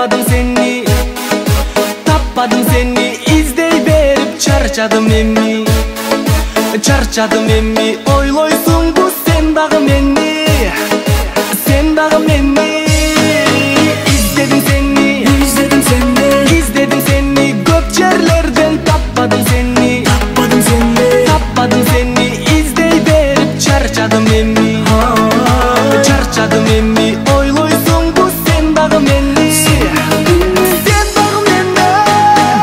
tapmadım seni. Tapmadım seni, izley berip çarçadım emmi. Çarçadım emmi, oyloysun bu sen dagı meni. Sen dagı meni. İzledim seni, izledim seni, izledim seni. Köp yerlerden tapmadım seni. tapmadım seni, Tapmadım seni, izley berip çarçadım emmi. Çarçadım emmi, oyloysun bu sen dagı meni. Sen dagı meni.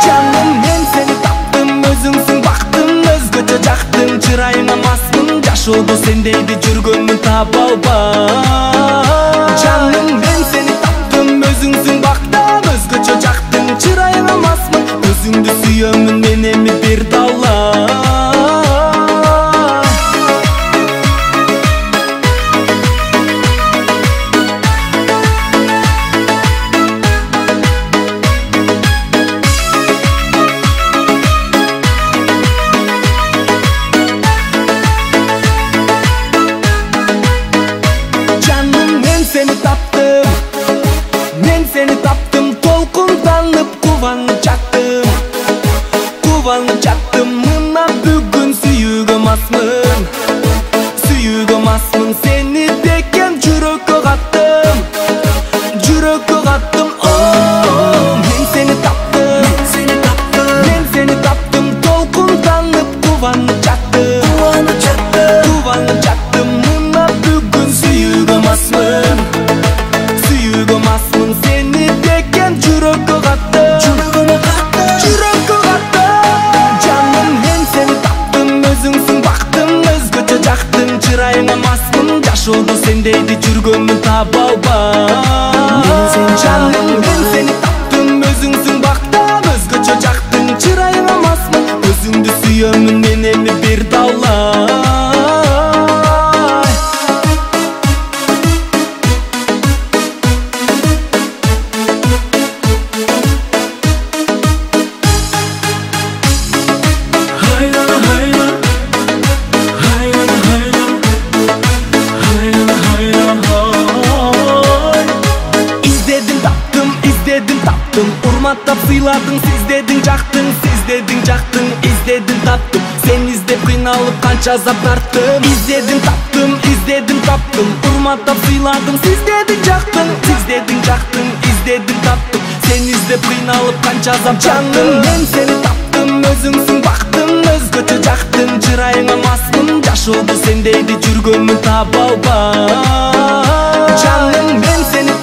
Canım ben seni taptım, özüngsün baktım, özgöçe jaktın. Çırayına masmın, jaş oldu sendeydi жүргөнмүн таба албай. Canım ben seni taptım, özüngsün baktım, özgöçe jaktın. Çırayına masmın, özüңдү sүйөмүн, мен эми бир далла. Men seni taptım, толкунданып кубанып жаттым. Кубанып жаттым, мына бүгүн сүйүүгө масмын. Сүйүүгө масмын, сени бекем жүрөккө каттым. Жүрөккө каттым, мен сени таптым. Мен сени таптым, толкунданып кубанып жаттым. Кубанып жаттым, мына бүгүн сүйүүгө масмын. Suyugo masmın, seni beken жүрөккө каттым. Жүрөккө каттым. Canım ben seni taptım, özüngsün baktım, özgöçe jaktın. Çırayına masmın, jaş oldu sendeydi жүргөнмүн таба албай. Canım ben seni taptım, özüngsün baktım, özgöçe jaktın. Çırayına masmın, özüңдү sүйөмүн, мен эми бир далла. Урматтап сыйладың, сиз дедің жактың, сиз дедің жактың, издедим таптым. Сен издеп кыйналып канча азап тарттым. Издедим таптым, издедим таптым. Урматтап сыйладың, сиз дедің жактың, сиз дедің жактың, издедим таптым. Сен издеп кыйналып канча азап тарттым. Canım мен сени таптым, өзүңсүң бактым, өзгөчө жактың. Чырайыңа масмын, жаш болду сендейди жүргөнмүн таба албай. Canım мен сени